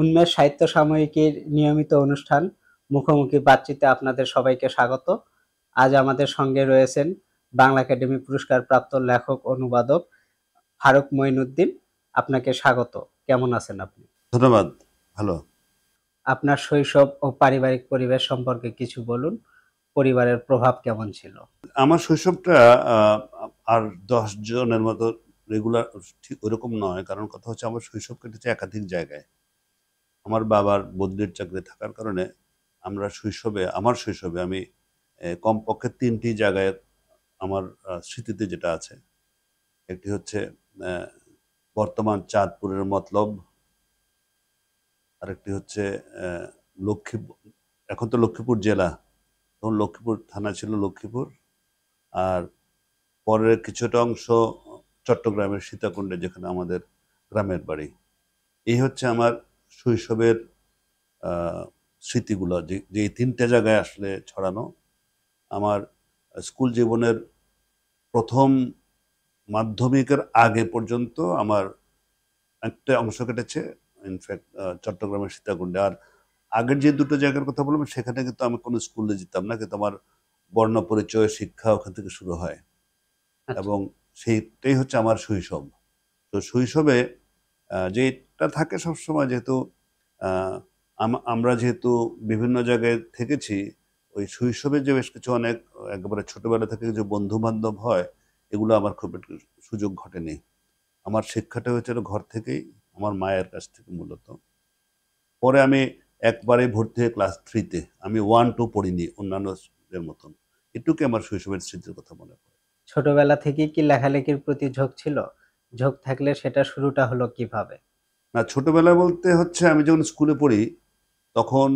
উন্মেষ সাহিত্য সাময়িকীর নিয়মিত অনুষ্ঠান মুখোমুখি বাতচিতে আপনাদের সবাইকে স্বাগত। আজ আমাদের সঙ্গে রয়েছেন বাংলা একাডেমি পুরস্কার প্রাপ্ত লেখক অনুবাদক ফারুক মঈনুদ্দিন। আপনাকে স্বাগত। কেমন আছেন আপনি? ধন্যবাদ। ভালো। আপনার শৈশব ও পারিবারিক পরিবেশ সম্পর্কে কিছু বলুন। পরিবারের প্রভাব কেমন ছিল? আমার শৈশবটা আর 10 জনের মতো রেগুলার ঠিক ওরকম নয়, কারণ কথা হচ্ছে আমার শৈশব কেটেছে একাধিক জায়গায়। আমার বাবার বদলির চাকরি থাকার কারণে আমার শৈশবে আমি কমপক্ষে 3টি জায়গায় আমার স্মৃতিতে যেটা আছে, একটি হচ্ছে বর্তমান চাঁদপুরের মতলব, আরেকটি হচ্ছে লক্ষ্মীপুর, এখন তো লক্ষ্মীপুর জেলা, তখন লক্ষ্মীপুর থানা ছিল লক্ষ্মীপুর। আর পরের কিছুটা অংশ চট্টগ্রামের সীতাকুণ্ডে, যেখানে আমাদের গ্রামের বাড়ি। এই হচ্ছে আমার শৈশবের স্মৃতিগুলো, যে এই 3টে জায়গায় আসলে ছড়ানো। আমার স্কুল জীবনের প্রথম মাধ্যমিকের আগে পর্যন্ত আমার একটা অংশ কেটেছে ইনফ্যাক্ট চট্টগ্রামের সীতাকুণ্ডে। আর আগের যে দুটো জায়গার কথা বললাম, সেখানে কিন্তু আমি কোনো স্কুলে যেতাম না, কিন্তু আমার বর্ণ পরিচয় শিক্ষা ওখান থেকে শুরু হয়। এবং সেইটাই হচ্ছে আমার শৈশব। তো শৈশবে যেটা থাকে সবসময়, যেহেতু আমরা যেহেতু বিভিন্ন জায়গায় থেকেছি, ওই শৈশবে যে বেশ কিছু অনেক একেবারে ছোটবেলা থেকে যে বন্ধু বান্ধব হয়, এগুলো আমার খুব একটা সুযোগ ঘটেনি। আমার শিক্ষাটা হয়েছিল ঘর থেকেই, আমার মায়ের কাছ থেকে মূলত। পরে আমি একবারে ভর্তি হয়ে ক্লাস 3-তে, আমি 1-2 পড়িনি অন্যান্যদের মতন। এটুকু আমার শৈশবের স্মৃতির কথা মনে পড়ে। ছোটবেলা থেকেই কি লেখালেখির প্রতি ঝোঁক ছিল? ঝোঁক থাকলে সেটা শুরুটা হলো কিভাবে? না, ছোটবেলা বলতে হচ্ছে আমি যখন স্কুলে পড়ি তখন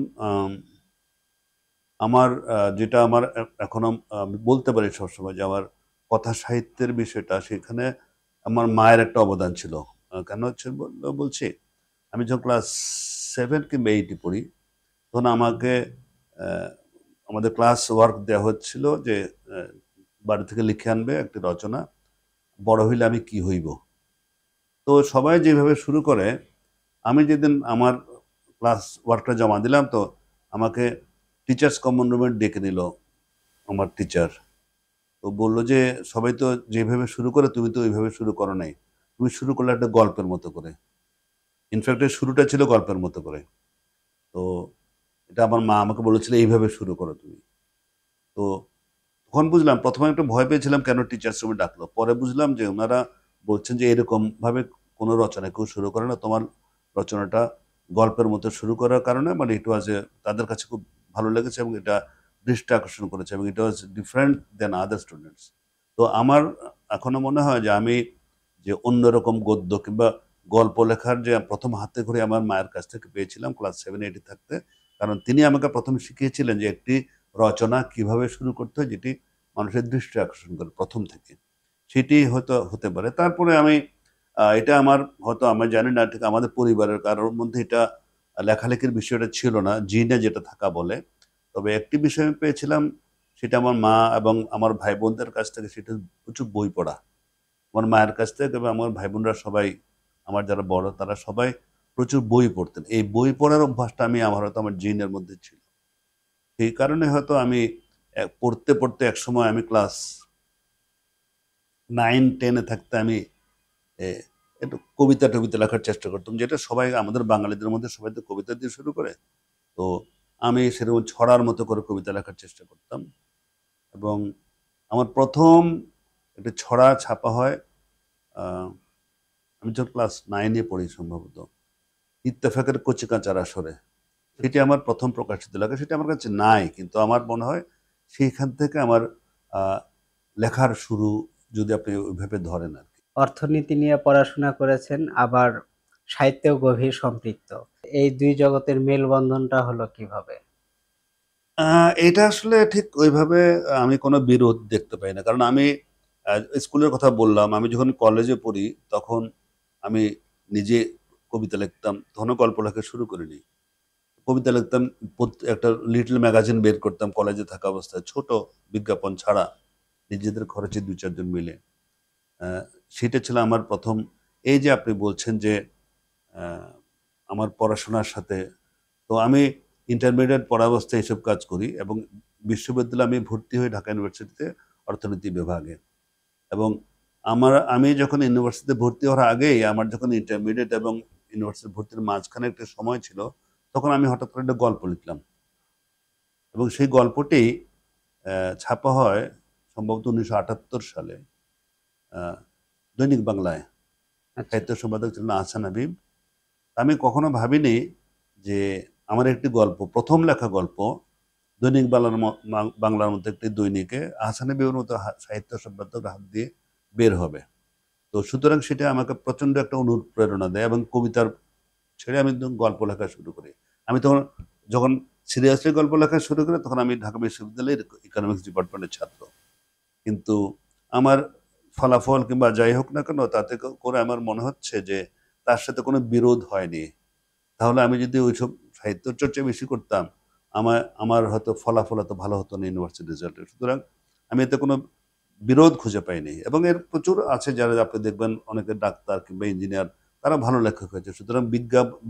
আমার যেটা আমার এখনো আমি বলতে পারি সবসময়, যে আমার কথা সাহিত্যের বিষয়টা, সেখানে আমার মায়ের একটা অবদান ছিল। কেন হচ্ছে বলছি, আমি যখন ক্লাস 7 কিংবা 8-এ পড়ি, তখন আমাকে আমাদের ক্লাস ওয়ার্ক দেওয়া হচ্ছিল যে বাড়ি থেকে লিখে আনবে একটি রচনা, বড় হইলে আমি কি হইব। তো সবাই যেভাবে শুরু করে, আমি যেদিন আমার ক্লাস ওয়ার্কটা জমা দিলাম, তো আমাকে টিচার্স কমন রুমে ডেকে নিল আমার টিচার। তো বললো যে সবাই তো যেভাবে শুরু করে, তুমি তো ওইভাবে শুরু করো নাই, তুমি শুরু করলে একটা গল্পের মতো করে। ইনফ্যাক্ট এর শুরুটা ছিল গল্পের মতো করে। তো এটা আমার মা আমাকে বলেছিল এইভাবে শুরু করো তুমি। তো তখন বুঝলাম, প্রথমে একটু ভয় পেয়েছিলাম কেন টিচার্স রুমে ডাকলো, পরে বুঝলাম যে ওনারা বলছেন যে এরকম ভাবে কোনো রচনা কেউ শুরু করে না, তোমার রচনাটা গল্পের মতো শুরু করার কারণে মানে ইট ওয়াজ তাদের কাছে খুব ভালো লেগেছে, এবং এটা দৃষ্টি আকর্ষণ করেছে, এবং ইট was different then other students. তো আমার এখনো মনে হয় যে আমি যে অন্যরকম গদ্য কিংবা গল্প লেখার যে প্রথম হাতে করে আমার মায়ের কাছ থেকে পেয়েছিলাম ক্লাস 7-8 থাকতে, কারণ তিনি আমাকে প্রথমে শিখিয়েছিলেন যে একটি রচনা কিভাবে শুরু করতে হয়, যেটি মানুষের দৃষ্টি আকর্ষণ করে প্রথম থেকে। সেটি হয়তো হতে পারে। তারপরে আমি এটা আমার হয়তো আমি জানি না ঠিক আমাদের পরিবারের কারোর মধ্যে এটা লেখালেখির বিষয়টা ছিল না, জিনে যেটা থাকা বলে। তবে একটি বিষয় আমি পেয়েছিলাম, সেটা আমার মা এবং আমার ভাই বোনদের কাছ থেকে, সেটা প্রচুর বই পড়া। আমার মায়ের কাছ থেকে এবং আমার ভাই বোনরা সবাই, আমার যারা বড় তারা সবাই প্রচুর বই পড়তেন। এই বই পড়ার অভ্যাসটা আমার হয়তো আমার জিনের মধ্যে ছিল। সেই কারণে হয়তো আমি পড়তে পড়তে একসময় আমি ক্লাস 9-10-এ থাকতে আমি এ একটু কবিতা টবিতা লেখার চেষ্টা করতাম, যেটা সবাই আমাদের বাঙালিদের মধ্যে সবাই তো কবিতা দিয়ে শুরু করে। তো আমি সেরকম ছড়ার মতো করে কবিতা লেখার চেষ্টা করতাম, এবং আমার প্রথম একটা ছড়া ছাপা হয় আমি যখন ক্লাস 9-এ পড়ি সম্ভবত, ইত্তেফাকের কচিকাঁচার আসরে। সেটি আমার প্রথম প্রকাশিত লেখা। সেটা আমার কাছে নাই, কিন্তু আমার মনে হয় সেইখান থেকে আমার লেখার শুরু, যদি আপনি ওইভাবে ধরেন আর কি। অর্থনীতি নিয়ে পড়াশোনা করেছেন, আবার সাহিত্যেও গভীর সম্পৃক্ত। এই দুই জগতের মেলবন্ধনটা হলো কিভাবে? এটা আসলে ঠিক ওইভাবে আমি কোনো বিরোধ দেখতে পাই না। কারণ আমি স্কুলের কথা বললাম, আমি যখন কলেজে পড়ি তখন আমি নিজে কবিতা লিখতাম। তখনও গল্প লেখা শুরু করিনি। কবিতা লিখতাম, একটা লিটল ম্যাগাজিন বের করতাম কলেজে থাকা অবস্থায়, ছোট বিজ্ঞাপন ছাড়া, নিজেদের খরচে ২-৪ জন মিলে। আহ, সেটা ছিল আমার প্রথম। এই যে আপনি বলছেন যে আহ, আমার পড়াশোনার সাথে, তো আমি ইন্টারমিডিয়েট পড়া অবস্থায় এসব কাজ করি এবং বিশ্ববিদ্যালয়ে আমি ভর্তি হই ঢাকা ইউনিভার্সিটিতে অর্থনীতি বিভাগে। এবং আমি যখন ইউনিভার্সিটিতে ভর্তি হওয়ার আগেই, আমার যখন ইন্টারমিডিয়েট এবং ইউনিভার্সিটি ভর্তির মাঝখানে একটা সময় ছিল, তখন আমি হঠাৎ করে একটা গল্প লিখলাম এবং সেই গল্পটি ছাপা হয় সম্ভবত 1978 সালে দৈনিক বাংলায়। আচ্ছা। সাহিত্য সম্পাদক ছিলেন আহসান হাবীব। আমি কখনো ভাবিনি যে আমার একটি গল্প, প্রথম লেখা গল্প, দৈনিক বাংলার মধ্যে একটি দৈনিকে আহসান হাবীবের মতো সাহিত্য সম্পাদকের হাত দিয়ে বের হবে। তো সুতরাং সেটা আমাকে প্রচন্ড একটা অনুপ্রেরণা দেয় এবং কবিতার ছেড়ে আমি তখন গল্প লেখা শুরু করি। আমি তখন যখন সিরিয়াসলি গল্প লেখা শুরু করি, তখন আমি ঢাকা বিশ্ববিদ্যালয়ের ইকোনমিক্স ডিপার্টমেন্টের ছাত্র। কিন্তু আমার ফলাফল কিংবা যাই হোক না কেন, তাতে করে আমার মনে হচ্ছে যে তার সাথে কোনো বিরোধ হয়নি। তাহলে আমি যদি ওইসব সাহিত্য চর্চা বেশি করতাম, আমার আমার হয়তো ফলাফল এত ভালো হতো না ইউনিভার্সিটি রেজাল্টে। সুতরাং আমি এতে কোনো বিরোধ খুঁজে পাইনি। এবং এর প্রচুর আছে যারা আপনি দেখবেন, অনেকে ডাক্তার কিংবা ইঞ্জিনিয়ার, তারা ভালো লেখক হয়েছে। সুতরাং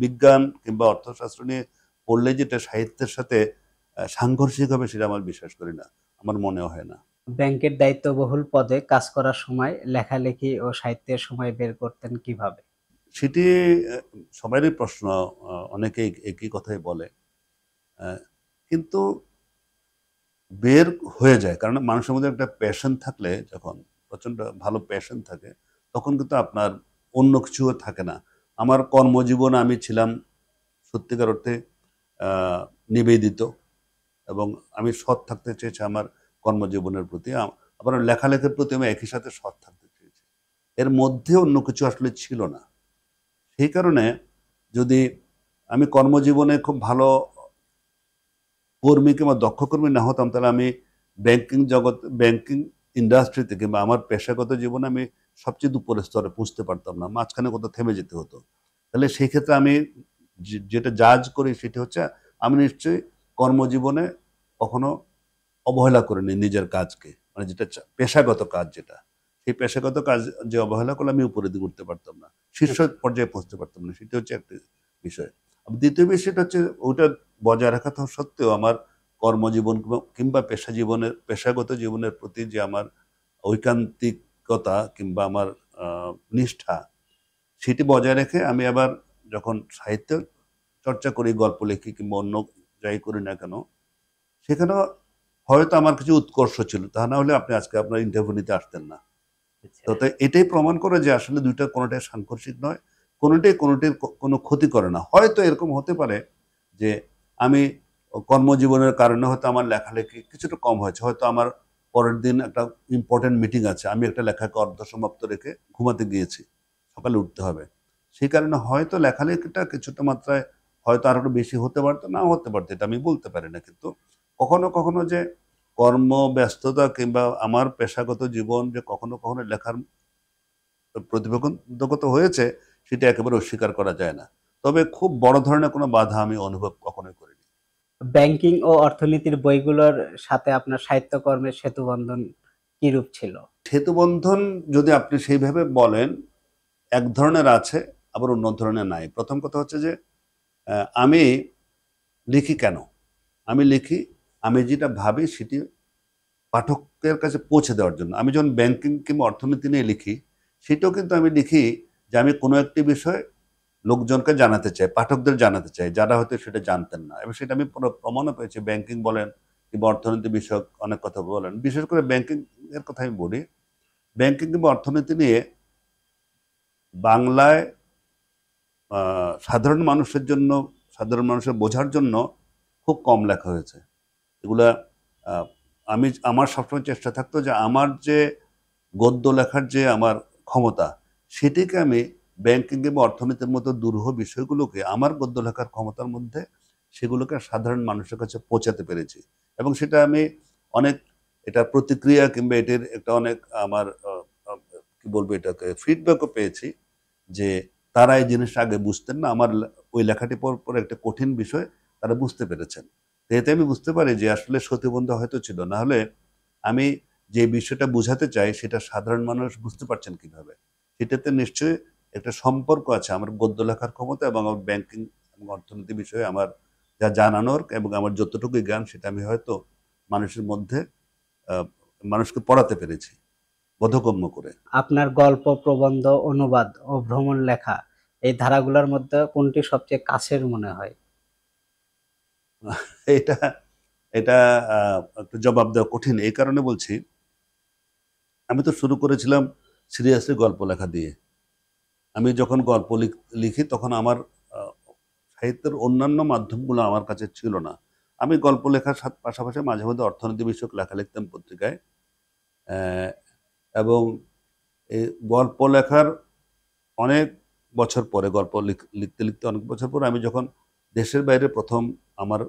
বিজ্ঞান কিংবা অর্থশাস্ত্র নিয়ে পড়লে যেটা সাহিত্যের সাথে সাংঘর্ষিক হবে, সেটা আমার বিশ্বাস করি না, আমার মনেও হয় না। ব্যাংকের দায়িত্ববহুল পদে কাজ করার সময় লেখালেখি ও সাহিত্যের সময় বের করতেন কিভাবে? সেটি সবারই প্রশ্ন, অনেকেই একই কথাই বলে। কিন্তু বের হয়ে যায়, কারণ মানুষের মধ্যে একটা প্যাশন থাকলে, যখন প্রচন্ড ভালো প্যাশন থাকে, তখন কিন্তু আপনার অন্য কিছুও থাকে না। আমার কর্মজীবনে আমি ছিলাম সত্যিকার অর্থে নিবেদিত, এবং আমি সৎ থাকতে চেয়েছি আমার কর্মজীবনের প্রতি। আবার লেখালেখির প্রতি আমি একই সাথে সৎ থাকতে চেয়েছি। এর মধ্যে অন্য কিছু আসলে ছিল না। সেই কারণে যদি আমি কর্মজীবনে খুব ভালো কর্মী কিংবা দক্ষ কর্মী না হতাম, তাহলে আমি ব্যাংকিং ইন্ডাস্ট্রিতে কিংবা আমার পেশাগত জীবনে আমি সবচেয়ে উপরের স্তরে পৌঁছতে পারতাম না, মাঝখানে কোথাও থেমে যেতে হতো। তাহলে সেই ক্ষেত্রে আমি যেটা জাজ করি সেটা হচ্ছে, আমি নিশ্চয়ই কর্মজীবনে কখনো অবহেলা করিনি নিজের কাজকে, মানে যেটা পেশাগত কাজ, যেটা সেই পেশাগত কাজ যে অবহেলা করলে আমি উপরের দিকে উঠতে পারতাম না, শীর্ষ আচ্ছা। পর্যায়ে পৌঁছতে পারতাম না। সেটা হচ্ছে একটা বিষয়। দ্বিতীয় বিষয়টা হচ্ছে, ওটা বজায় রাখা তো সত্ত্বেও আমার কর্মজীবন কিংবা পেশাগত জীবনের প্রতি যে আমার ঐকান্তিকতা কিংবা আমার নিষ্ঠা, সেটি বজায় রেখে আমি আবার যখন সাহিত্য চর্চা করি, গল্প লিখি কিংবা অন্য যাই করি না কেন, সেখানেও হয়তো আমার কিছু উৎকর্ষ ছিল, তা না হলে আপনি আজকে আপনার ইন্টারভিউ নিতে আসতেন না। আচ্ছা। তো তাই এটাই প্রমাণ করে যে আসলে দুইটা কোনোটাই সাংঘর্ষিক নয়, কোনোটাই কোনোটির কোনো ক্ষতি করে না। হয়তো এরকম হতে পারে যে আমি কর্মজীবনের কারণে হয়তো আমার লেখালেখি কিছুটা কম হয়েছে, হয়তো আমার পরের দিন একটা ইম্পর্টেন্ট মিটিং আছে, আমি একটা লেখাকে অর্ধসমাপ্ত রেখে ঘুমাতে গিয়েছি, সকালে উঠতে হবে। সেই কারণে হয়তো লেখালেখিটা কিছুটা মাত্রায় হয়তো আরো একটু বেশি হতে পারতো, নাও হতে পারতো, এটা আমি বলতে পারি না। কিন্তু কখনো কখনো যে কর্মব্যস্ততা কিংবা আমার পেশাগত জীবন যে কখনো কখনো লেখার প্রতিবন্ধকতা হয়েছে, সেটা একেবারে অস্বীকার করা যায় না। তবে খুব বড় ধরনের কোনো বাধা আমি অনুভব কখনোই করিনি। ব্যাংকিং ও অর্থনীতির বইগুলোর সাথে আপনার সাহিত্যকর্মের সেতুবন্ধন কিরূপ ছিল? সেতুবন্ধন যদি আপনি সেইভাবে বলেন, এক ধরনের আছে, আবার অন্য ধরনের নাই। প্রথম কথা হচ্ছে যে আমি লিখি কেন? আমি লিখি, আমি যেটা ভাবি সেটি পাঠকের কাছে পৌঁছে দেওয়ার জন্য। আমি যখন ব্যাংকিং কিংবা অর্থনীতি নিয়ে লিখি, সেটাও কিন্তু আমি লিখি যে আমি কোনো একটি বিষয় লোকজনকে জানাতে চাই, পাঠকদের জানাতে চাই, যারা হয়তো সেটা জানতেন না। এবং সেটা আমি প্রমাণও পেয়েছি। ব্যাংকিং বলেন কিংবা অর্থনীতি বিষয়ক অনেক কথা বলেন। বিশেষ করে ব্যাংকিং এর কথা আমি বলি। ব্যাংকিং কিংবা অর্থনীতি নিয়ে বাংলায় সাধারণ মানুষের জন্য, সাধারণ মানুষের বোঝার জন্য খুব কম লেখা হয়েছে। এগুলা আহ, আমার সবসময় চেষ্টা থাকতো যে আমার যে গদ্য লেখার যে আমার ক্ষমতা, সেটিকে আমি ব্যাংকিং এবং অর্থনীতির মতো দুরূহ বিষয়গুলোকে আমার গদ্য লেখার ক্ষমতার মধ্যে সেগুলোকে সাধারণ মানুষের কাছে পৌঁছাতে পেরেছি। এবং সেটা আমি অনেক, এটা প্রতিক্রিয়া কিংবা এটির একটা অনেক আমার কি বলবো, এটাকে ফিডব্যাকও পেয়েছি যে তারা এই জিনিসটা আগে বুঝতেন না, আমার ওই লেখাটি পরে একটা কঠিন বিষয় তারা বুঝতে পেরেছেন। তো এতে আমি বুঝতে পারি যে আসলে সতীবন্ধ হয়তো ছিল, না হলে আমি যে বিষয়টা বোঝাতে চাই সেটা সাধারণ মানুষ বুঝতে পারছেন কিভাবে, সেটাতে নিশ্চয়ই একটা সম্পর্ক আছে আমার গদ্য লেখার ক্ষমতা এবং আমার ব্যাংকিং এবং অর্থনীতি বিষয়ে আমার যা জানানোর এবং আমার যতটুকু জ্ঞান সেটা আমি হয়তো মানুষের মধ্যে আহ, মানুষকে পড়াতে পেরেছি বোধগম্য করে। আপনার গল্প, প্রবন্ধ, অনুবাদ ও ভ্রমণ লেখা এই ধারাগুলোর মধ্যে কোনটি সবচেয়ে কাছের মনে হয়? এটা এটা একটু জবাব দেওয়া কঠিন, এই কারণে বলছি, আমি তো শুরু করেছিলাম সিরিয়াসলি গল্প লেখা দিয়ে। আমি যখন গল্প লিখি তখন আমার আহ, সাহিত্যের অন্যান্য মাধ্যমগুলো আমার কাছে ছিল না। আমি গল্প লেখার পাশাপাশি মাঝে মধ্যে অর্থনীতি বিষয়ক লেখা লিখতাম পত্রিকায়। আহ, এবং এই গল্প লেখার অনেক বছর পরে, গল্প লিখতে লিখতে অনেক বছর পরে আমি যখন দেশের বাইরে প্রথম আমার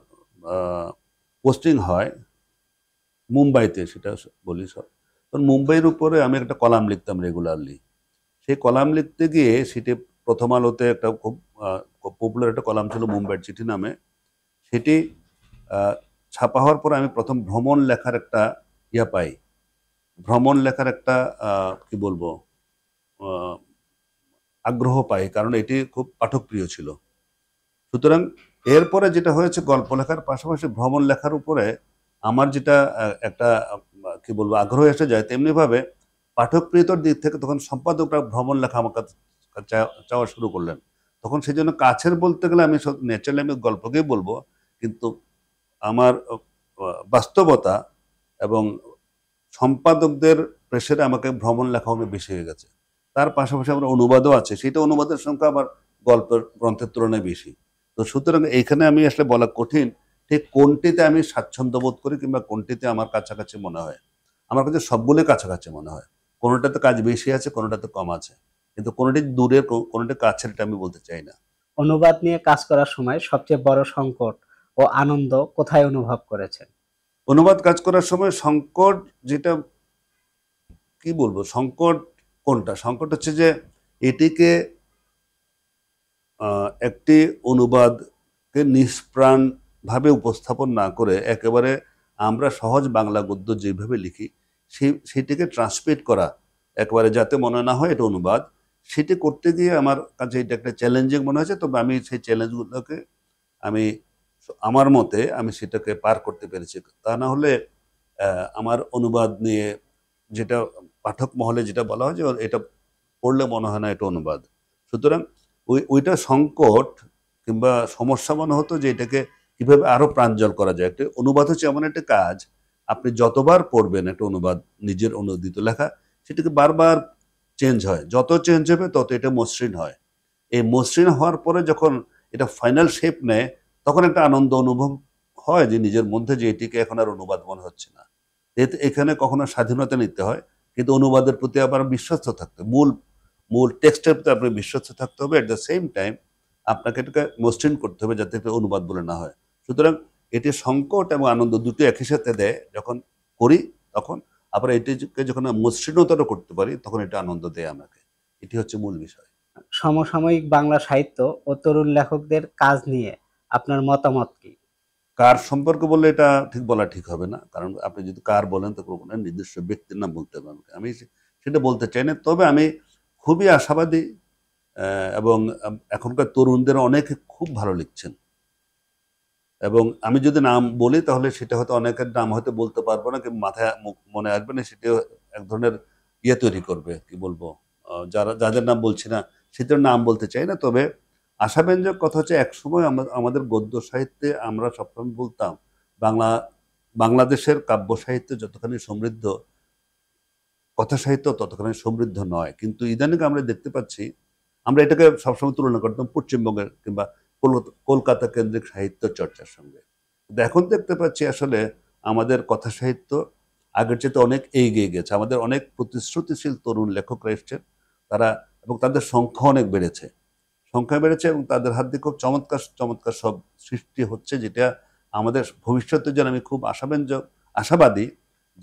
পোস্টিং হয় মুম্বাইতে, সেটা বলি সব, তখন মুম্বাইয়ের উপরে আমি একটা কলাম লিখতাম রেগুলারলি। সেই কলাম লিখতে গিয়ে সেটি প্রথম আলোতে একটা খুব পপুলার একটা কলাম ছিল মুম্বাইয়ের চিঠি নামে। সেটি আহ, ছাপা হওয়ার পরে আমি প্রথম ভ্রমণ লেখার একটা পাই, ভ্রমণ লেখার একটা কি বলবো আহ, আগ্রহ পাই, কারণ এটি খুব পাঠকপ্রিয় ছিল। সুতরাং এরপরে যেটা হয়েছে, গল্প লেখার পাশাপাশি ভ্রমণ লেখার উপরে আমার যেটা একটা কি বলবো আগ্রহ এসে যায়, তেমনি ভাবে পাঠকপ্রিয়তার দিক থেকে তখন সম্পাদকরা ভ্রমণ লেখা আমার কাছে চাওয়া শুরু করলেন। তখন সেই জন্য কাছের বলতে গেলে আমি ন্যাচারালি আমি গল্পকেই বলবো, কিন্তু আমার বাস্তবতা এবং সম্পাদকদের প্রেসারে আমাকে ভ্রমণ লেখা অনেক বেশি হয়ে গেছে। তার পাশাপাশি আমার অনুবাদও আছে, সেটা অনুবাদের সংখ্যা আবার গল্পের গ্রন্থের তুলনায় বেশি। তো সুতরাং এইখানে আমি আসলে বলা কঠিন ঠিক কোনটিতে আমি স্বাচ্ছন্দ্য বোধ করি কিংবা কোনটিতে আমার কাছাকাছি মনে হয়। আমার কাছে সবগুলোই কাছাকাছি মনে হয়। কোনোটাতে কাজ বেশি আছে, কোনোটাতে কম আছে, কিন্তু কোনোটি দূরের কোনোটি কাছের, এটা আমি বলতে চাই না। অনুবাদ নিয়ে কাজ করার সময় সবচেয়ে বড় সংকট ও আনন্দ কোথায় অনুভব করেছেন? অনুবাদ কাজ করার সময় সংকট যেটা, কি বলবো সংকট, কোনটা সংকট হচ্ছে যে এটিকে একটি অনুবাদকে নিষ্প্রাণ ভাবে উপস্থাপন না করে একেবারে আমরা সহজ বাংলা গদ্য যেভাবে লিখি সেটিকে ট্রান্সলেট করা, একেবারে যাতে মনে না হয় এটা অনুবাদ, সেটি করতে গিয়ে আমার কাছে এটা একটা চ্যালেঞ্জিং মনে হয়েছে। তবে আমি সেই চ্যালেঞ্জগুলোকে আমি আমার মতে আমি সেটাকে পার করতে পেরেছি। তা না হলে আমার অনুবাদ নিয়ে যেটা পাঠক মহলে যেটা বলা হয় যে এটা পড়লে মনে হয় না এটা অনুবাদ। সুতরাং ওইটা সংকট কিংবা সমস্যা মনে হতো যে এটাকে কিভাবে আরো প্রাঞ্জল করা যায়। একটা অনুবাদ হচ্ছে এমন একটা কাজ, আপনি যতবার পড়বেন একটা অনুবাদ, নিজের অনুদিত লেখা, সেটাকে বারবার চেঞ্জ হয়, যত চেঞ্জ হবে তত এটা মসৃণ হয়। এই মসৃণ হওয়ার পরে যখন এটা ফাইনাল শেপ নেয়, তখন একটা আনন্দ অনুভব হয় যে নিজের মধ্যে যে এটিকে এখন আর অনুবাদ মনে হচ্ছে না। এখানে কখনো স্বাধীনতা নিতে হয়, কিন্তু অনুবাদের প্রতি আবার বিশ্বস্ত থাকতে, মূল মূল টেক্সটের প্রতি আপনার বিশ্বস্ত থাকতে হবে। এট দ্য সেম টাইম আপনাকে এটাকে মসৃণ করতে হবে যাতে এটা অনুবাদ বলে না হয়। সুতরাং এটি সংকট এবং আনন্দ দুটো একই সাথে দেয় যখন করি, তখন আবার এটিকে যখন মসৃণতর করতে পারি তখন এটা আনন্দ দেয় আমাকে। এটি হচ্ছে মূল বিষয়। সমসাময়িক বাংলা সাহিত্য ও তরুণ লেখকদের কাজ নিয়ে আপনার মতামত কি? কার সম্পর্কে বললে এটা ঠিক বলা ঠিক হবে না, কারণ আপনি যদি কার বলেন তো কোনো নির্দিষ্ট ব্যক্তির নাম বলতে হবে আমাকে, আমি সেটা বলতে চাই না। তবে আমি খুবই আশাবাদী, এবং এখনকার তরুণদের অনেকে খুব ভালো লিখছেন। এবং আমি যদি নাম বলি তাহলে সেটা হয়তো অনেকের নাম হয়তো বলতে পারবো না, কিন্তু মাথায় মনে আসবে না, সেটাও এক ধরনের তৈরি করবে, কি বলবো, যারা যাদের নাম বলছি না সেটার নাম বলতে চাই না। তবে আশাব্যঞ্জক কথা হচ্ছে, একসময় আমাদের গদ্য সাহিত্যে আমরা সবসময় বলতাম বাংলা বাংলাদেশের কাব্য সাহিত্য যতখানি সমৃদ্ধ, কথা সাহিত্য ততখানি সমৃদ্ধ নয়। কিন্তু ইদানিং আমরা দেখতে পাচ্ছি, আমরা এটাকে সবসময় তুলনা করতাম পশ্চিমবঙ্গের কিংবা কলকাতা কেন্দ্রিক সাহিত্য চর্চার সঙ্গে। কিন্তু এখন দেখতে পাচ্ছি আসলে আমাদের কথা সাহিত্য আগের চেয়ে অনেক এগিয়ে গেছে। আমাদের অনেক প্রতিশ্রুতিশীল তরুণ লেখকরা এসছেন, তারা, এবং তাদের সংখ্যা অনেক বেড়েছে, সংখ্যা বেড়েছে এবং তাদের হাত দিয়ে খুব চমৎকার চমৎকার সব সৃষ্টি হচ্ছে, যেটা আমাদের ভবিষ্যতের জন্য আমি খুব আশাবাদী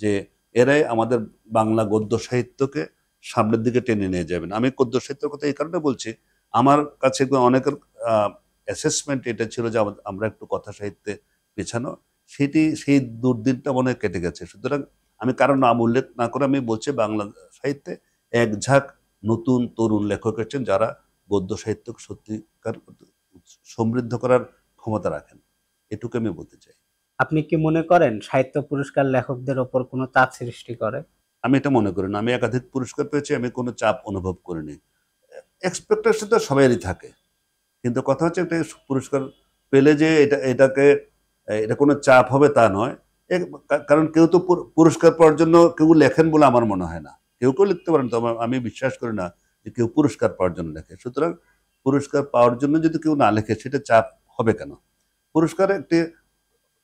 যে এরাই আমাদের বাংলা গদ্য সাহিত্যকে সামনের দিকে টেনে নিয়ে যাবেন। আমি গদ্য সাহিত্যের কথা এই কারণে বলছি, আমার কাছে অনেকের অ্যাসেসমেন্ট এটা ছিল যে আমরা একটু কথা সাহিত্যে পেছানো, সেই দুর্দিনটা মনে হয় কেটে গেছে। সুতরাং আমি কারো নাম উল্লেখ না করে আমি বলছি বাংলা সাহিত্যে এক ঝাঁক নতুন তরুণ লেখক আছেন যারা গদ্য সাহিত্য সত্যিকার সমৃদ্ধ করার ক্ষমতা রাখেন। এটুকু আমি বলতে চাই। আপনি কি মনে করেন সাহিত্য পুরস্কার লেখকদের ওপর কোনো চাপ সৃষ্টি করে? আমি এটা মনে করি না। আমি একাধিক পুরস্কার পেয়েছি, আমি কোনো চাপ অনুভব করিনি। এক্সপেকটেশন তো সবারই থাকে। কিন্তু কথা হচ্ছে একটা পুরস্কার পেলে যে এটা কোনো চাপ হবে তা নয়। কারণ কেউ তো পুরস্কার পাওয়ার জন্য কেউ লেখেন বলে আমার মনে হয় না। কেউ লিখতে পারেন, তবে আমি বিশ্বাস করি না যে কেউ পুরস্কার পাওয়ার জন্য লেখে। সুতরাং পুরস্কার পাওয়ার জন্য যদি কেউ না লেখে সেটা চাপ হবে কেন? পুরস্কার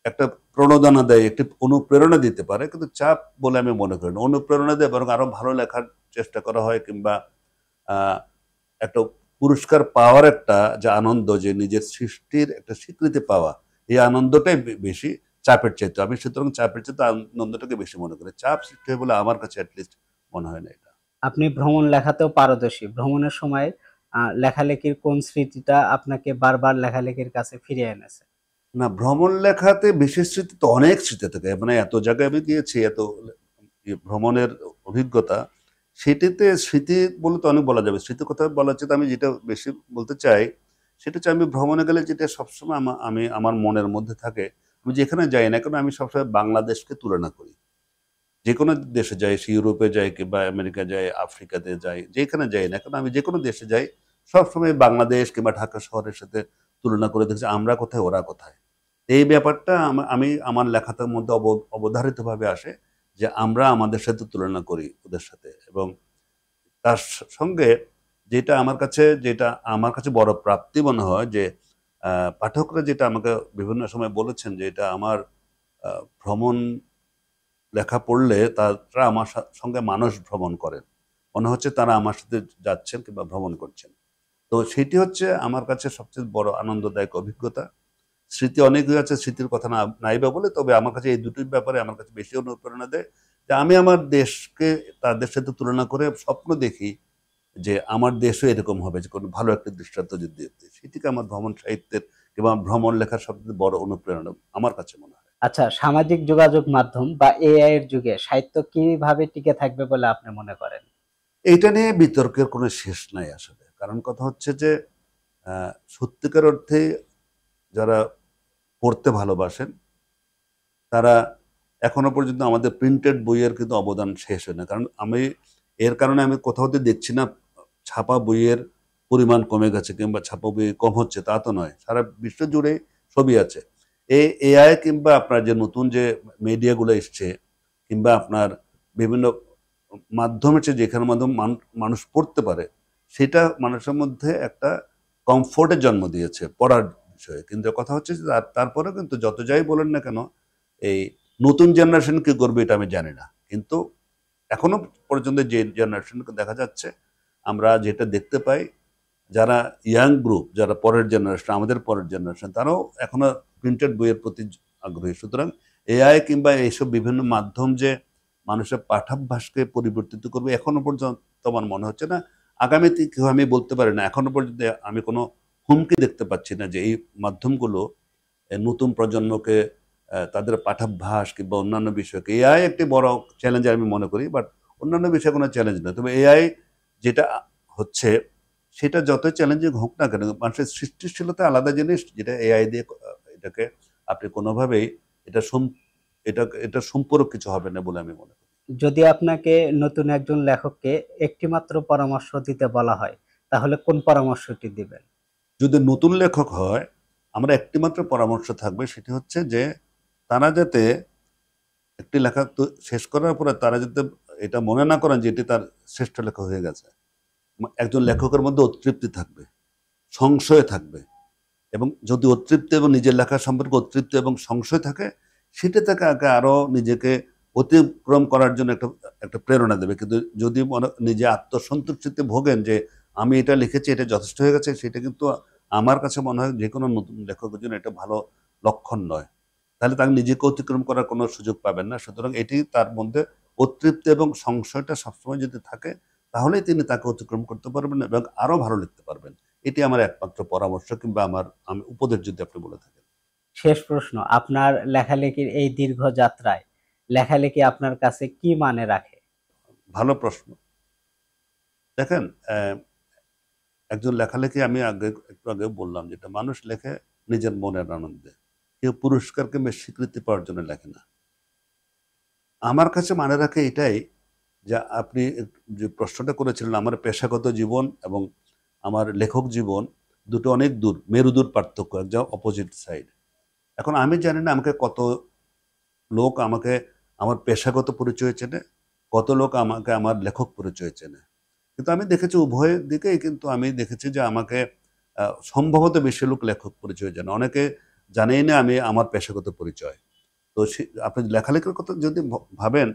একটা প্রণোদনা দেয়, একটি অনুপ্রেরণা দিতে পারে, কিন্তু চাপ বলে আমি মনে করি না। অনুপ্রেরণা দেয়, বরং আরো ভালো লেখার চেষ্টা করা হয়, কিংবা আহ একটা পুরস্কার পাওয়ার একটা যে আনন্দ, যে নিজের সৃষ্টির একটা স্বীকৃতি পাওয়া, এই আনন্দটাই বেশি চাপের চাইতে। আমি সুতরাং চাপের চাইতে আনন্দটাকে বেশি মনে করি। চাপ সৃষ্টি হয় বলে আমার কাছে অ্যাটলিস্ট মনে হয় না এটা। আপনি ভ্রমণ লেখাতেও পারদর্শী। ভ্রমণের সময় লেখালেখির কোন স্মৃতিটা আপনাকে বারবার লেখালেখির কাছে ফিরিয়ে এনেছে? না, ভ্রমণ লেখাতে বিশেষ স্মৃতি তো অনেক স্মৃতি থাকে, মানে এত জায়গায় আমি গিয়েছি, এত ভ্রমণের অভিজ্ঞতা, সেটিতে স্মৃতি বলে তো অনেক বলা যাবে। স্মৃতির কথা বলার চেয়ে আমি যেটা বেশি বলতে চাই সেটা হচ্ছে, আমি ভ্রমণে গেলে যেটা সবসময় আমি আমার মনের মধ্যে থাকে, আমি যেখানে যাই না কেন আমি সবসময় বাংলাদেশকে তুলনা করি। যে কোনো দেশে যাই, সে ইউরোপে যাই কিংবা আমেরিকা যাই, আফ্রিকাতে যাই, যেখানে যাই না কেন আমি যে কোনো দেশে যাই, সবসময় বাংলাদেশ কিংবা ঢাকা শহরের সাথে তুলনা করে দেখছি আমরা কোথায় ওরা কোথায়। এই ব্যাপারটা আমি আমার লেখাটার মধ্যে অবধারিতভাবে আসে, যে আমরা আমাদের সাথে তুলনা করি ওদের সাথে। এবং তার সঙ্গে যেটা আমার কাছে বড় প্রাপ্তি মনে হয়, যে পাঠকরা যেটা আমাকে বিভিন্ন সময় বলেছেন, যে এটা আমার ভ্রমণ লেখা পড়লে তারা আমার সঙ্গে মানুষ ভ্রমণ করেন, মনে হচ্ছে তারা আমার সাথে যাচ্ছেন কিংবা ভ্রমণ করছেন। তো সেটি হচ্ছে আমার কাছে সবচেয়ে বড় আনন্দদায়ক অভিজ্ঞতা। স্মৃতি অনেকই আছে, স্মৃতির কথা নাইবা বলে, তবে আমার কাছে এই দুটির ব্যাপারে আমার কাছে বেশি অনুপ্রেরণা দেয়, যে আমি আমার দেশকে তাদের সাথে তুলনা করে স্বপ্ন দেখি যে আমার দেশও এরকম হবে, যে কোনো ভালো একটা দৃষ্টান্ত যদি দিতে। সেটিকে আমার ভ্রমণ সাহিত্যের কিংবা ভ্রমণ লেখার সবচেয়ে বড় অনুপ্রেরণা আমার কাছে মনে হয়। আচ্ছা, সামাজিক যোগাযোগ মাধ্যম বা এআই এর যুগে সাহিত্য কিভাবে টিকে থাকবে বলে আপনি মনে করেন? এইটা নিয়ে বিতর্কের কোনো শেষ নাই আসলে। কারণ কথা হচ্ছে যে সত্যিকার অর্থে যারা পড়তে ভালোবাসেন তারা এখনো পর্যন্ত আমাদের প্রিন্টেড বইয়ের কিন্তু অবদান শেষ হয় না। কারণ এর কারণে আমি কোথাও দেখছি না ছাপা বইয়ের পরিমাণ কমে গেছে কিংবা ছাপা বই কম হচ্ছে, তা তো নয়। সারা বিশ্ব জুড়ে সবই আছে। এই এআই কিংবা আপনার যে নতুন যে মিডিয়াগুলো এসছে, কিংবা আপনার বিভিন্ন মাধ্যম আছে যেখানের মাধ্যমে মানুষ পড়তে পারে, সেটা মানুষের মধ্যে একটা কমফোর্টের জন্ম দিয়েছে পড়ার বিষয়ে। কিন্তু কথা হচ্ছে যে তারপরেও কিন্তু যত যাই বলেন না কেন, এই নতুন জেনারেশন কি করবে এটা আমি জানি না। কিন্তু এখনো পর্যন্ত যে জেনারেশনকে দেখা যাচ্ছে, আমরা যেটা দেখতে পাই, যারা ইয়াং গ্রুপ, যারা পরের জেনারেশন, আমাদের পরের জেনারেশন, তারাও এখনো প্রিন্টেড বইয়ের প্রতি আগ্রহী। সুতরাং এআই কিংবা এইসব বিভিন্ন মাধ্যম যে মানুষের পাঠাভ্যাসকে পরিবর্তিত করবে, এখনো পর্যন্ত আমার মনে হচ্ছে না। আগামীতে কেউ আমি বলতে পারি না, এখনো পর্যন্ত আমি কোনো হুমকি দেখতে পাচ্ছি না যে এই মাধ্যমগুলো নতুন প্রজন্মকে তাদের পাঠাভ্যাস কিংবা অন্যান্য বিষয়কে, এআই একটি বড় চ্যালেঞ্জ আমি মনে করি, বাট অন্যান্য বিষয়ে কোনো চ্যালেঞ্জ নয়। তবে এআই যেটা হচ্ছে সেটা যতই চ্যালেঞ্জিং হোক না কেন, মানুষের সৃষ্টিশীলতা আলাদা জিনিস, যেটা এআই দিয়ে এটাকে আপনি কোনোভাবেই এটা এটা সম্পূরক কিছু হবে না বলে আমি মনে করি। যদি আপনাকে নতুন একজন লেখককে একটি মাত্র পরামর্শ দিতে বলা হয়, তাহলে কোন পরামর্শটি দিবেন? যদি নতুন লেখক হয়, আমরা একটিমাত্র পরামর্শ থাকবে, সেটি হচ্ছে যে তারা যাতে একটি লেখা শেষ করার পরে তারা যাতে এটা মনে না করেন যে এটি তার শ্রেষ্ঠ লেখা হয়ে গেছে। একজন লেখকের মধ্যে অতৃপ্তি থাকবে, সংশয় থাকবে, এবং যদি অতৃপ্তি এবং নিজের লেখা সম্পর্কে অতৃপ্তি এবং সংশয় থাকে, সেটা তাকে আগে আরো নিজেকে অতিক্রম করার জন্য একটা একটা প্রেরণা দেবে। কিন্তু যদি নিজে আত্মসন্তুষ্টিতে ভোগেন যে আমি এটা লিখেছি, এটা যথেষ্ট হয়ে গেছে, সেটা কিন্তু আমার কাছে মনে হয় যে কোনো নতুন লেখকের জন্য এটা ভালো লক্ষণ নয়। তাহলে তাকে নিজেকে অতিক্রম করার কোনো সুযোগ পাবেন না। সুতরাং এটি তার মধ্যে অতৃপ্তি এবং সংশয়টা সবসময় যদি থাকে, তাহলেই তিনি তাকে অতিক্রম করতে পারবেন এবং আরো ভালো লিখতে পারবেন। এটি আমার একমাত্র পরামর্শ কিংবা আমি উপদেশ যদি আপনি বলে থাকেন। শেষ প্রশ্ন, আপনার লেখালেখির এই দীর্ঘ যাত্রায় লেখালেখি আপনার কাছে কি মানে রাখে? ভালো প্রশ্ন। দেখেন, একজন লেখালেখি আমি একটু আগে বললাম যেটা মানুষ লেখে নিজের মনের আনন্দে। কেউ পুরস্কার কিংবা স্বীকৃতি পাওয়ার জন্য লেখে না। আমার কাছে মানে রাখে এটাই যে আপনি যে প্রশ্নটা করেছিলেন, আমার পেশাগত জীবন এবং আমার লেখক জীবন দুটো অনেক দূর, মেরুদূর পার্থক্য, একদম অপোজিট সাইড। এখন আমি জানি না আমাকে কত লোক আমাকে আমার পেশাগত পরিচয় চেনে, কত লোক আমাকে আমার লেখক পরিচয় চেনে। কিন্তু আমি দেখেছি উভয় দিকেই, কিন্তু আমি দেখেছি যে আমাকে সম্ভবত বেশি লোক লেখক পরিচয় জানে। অনেকে জানেই না আমি আমার পেশাগত পরিচয়। তো আপনি লেখালেখির কথা যদি ভাবেন,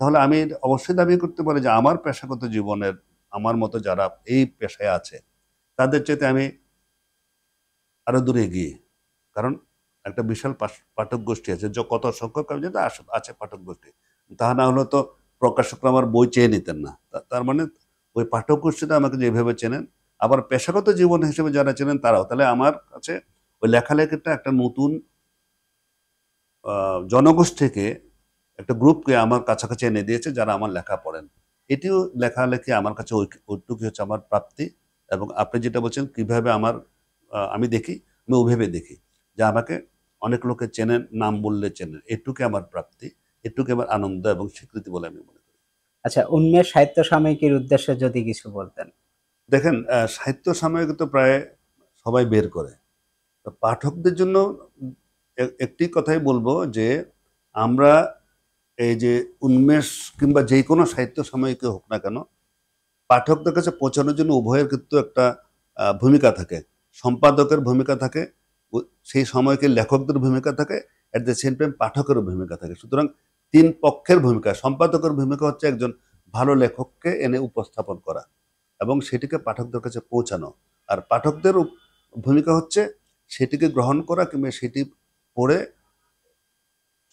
তাহলে আমি অবশ্যই দাবি করতে পারি যে আমার পেশাগত জীবনের আমার মতো যারা এই পেশায় আছে তাদের চাইতে আমি আরো দূরে এগিয়ে। কারণ একটা বিশাল পাঠক গোষ্ঠী আছে, কত সংখ্যক আমি জানি আছে পাঠক গোষ্ঠী। তা না হলে তো প্রকাশকরা আমার বই চেয়ে নিতেন না। তার মানে ওই পাঠক গোষ্ঠীটা আমাকে যেভাবে চেনেন, আবার পেশাগত জীবন হিসেবে যারা চেনেন তারাও, তাহলে আমার কাছে ওই লেখালেখিটা একটা নতুন জনগোষ্ঠীকে, একটা গ্রুপকে আমার কাছাকাছি এনে দিয়েছে যারা আমার লেখা পড়েন। এটিও লেখালেখি আমার কাছে ওইটুকু হচ্ছে আমার প্রাপ্তি। এবং আপনি যেটা বলছেন কিভাবে আমার আমি দেখি, আমি ওইভাবে দেখি যে আমাকে অনেক লোকে চেনেন, নাম বললে চেনেন, এটুকু আমার প্রাপ্তি, এটুকু আমার আনন্দ এবং স্বীকৃতি বলে আমি মনে করি। আচ্ছা, উন্মেষ সাহিত্য সাময়িকীর উদ্দেশ্যে যদি কিছু বলতেন। দেখেন, সাহিত্য সাময়িকী তো প্রায় সবাই বের করে। তো পাঠকদের জন্য একটি কথাই বলবো যে আমরা এই যে উন্মেষ কিংবা যে কোনো সাহিত্য সাময়িকী হোক না কেন, পাঠকদের কাছে পৌঁছানোর জন্য উভয়ের কিন্তু একটা ভূমিকা থাকে। সম্পাদকের ভূমিকা থাকে, সেই সময়কে লেখকদের ভূমিকা থাকে, অ্যাট দ্য সেম টাইম পাঠকেরও ভূমিকা থাকে। সুতরাং তিন পক্ষের ভূমিকা। সম্পাদকের ভূমিকা হচ্ছে একজন ভালো লেখককে এনে উপস্থাপন করা এবং সেটিকে পাঠকদের কাছে পৌঁছানো। আর পাঠকদের ভূমিকা হচ্ছে সেটিকে গ্রহণ করা কিংবা সেটি পড়ে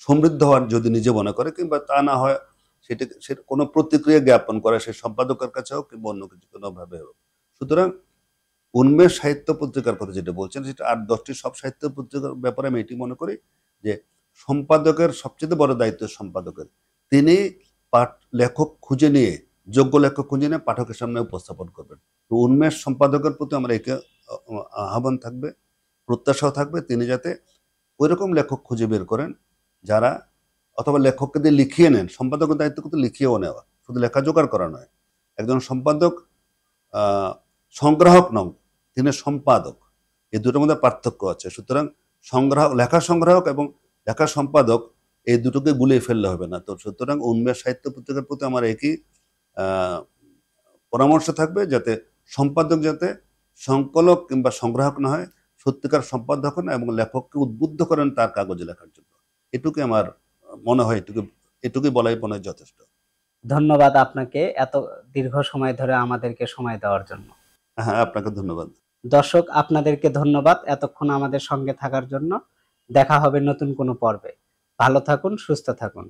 সমৃদ্ধ হওয়ার যদি নিজে মনে করে, কিংবা তা না হয় সেটাকে সে কোনো প্রতিক্রিয়া জ্ঞাপন করে সে সম্পাদকের কাছে হোক কিংবা অন্য কিছু কোনোভাবে হোক। সুতরাং উন্মেষ সাহিত্য পত্রিকার কথা যেটা বলছেন, সেটা ৮-১০টি সব সাহিত্য পত্রিকার ব্যাপারে আমি এটি মনে করি যে সম্পাদকের সবচেয়ে বড় দায়িত্ব সম্পাদকের। তিনি লেখক খুঁজে নিয়ে, যোগ্য লেখক খুঁজে নিয়ে পাঠকের সামনে উপস্থাপন করবেন। তো উন্মেষ সম্পাদকের প্রতি আমার একে আহ্বান থাকবে, প্রত্যাশাও থাকবে, তিনি যাতে ওইরকম লেখক খুঁজে বের করেন যারা, অথবা লেখককে দিয়ে লিখিয়ে নেন। সম্পাদকের দায়িত্ব কিন্তু লিখিয়েও নেওয়া, শুধু লেখা জোগাড় করা নয়। একজন সম্পাদক সংগ্রাহক নন, তিনি সম্পাদক। এই দুটোর মধ্যে পার্থক্য আছে। সুতরাং লেখা সংগ্রাহক এবং লেখা সম্পাদক এই দুটোকে গুলিয়ে ফেললে হবে না। তো সুতরাং উন্মেষ সাহিত্য পত্রিকার প্রতি আমার একই পরামর্শ থাকবে, যাতে সম্পাদক যাতে সংকলক কিংবা সংগ্রাহক না হয়, সত্যিকার সম্পাদক হন এবং লেখককে উদ্বুদ্ধ করেন তার কাগজে লেখার জন্য। এটুকুই আমার মনে হয়, এটুকুই বলাই মনে হয় যথেষ্ট। ধন্যবাদ আপনাকে এত দীর্ঘ সময় ধরে আমাদেরকে সময় দেওয়ার জন্য। হ্যাঁ, আপনাকে ধন্যবাদ। দর্শক, আপনাদেরকে ধন্যবাদ এতক্ষণ আমাদের সঙ্গে থাকার জন্য। দেখা হবে নতুন কোনো পর্বে। ভালো থাকুন, সুস্থ থাকুন।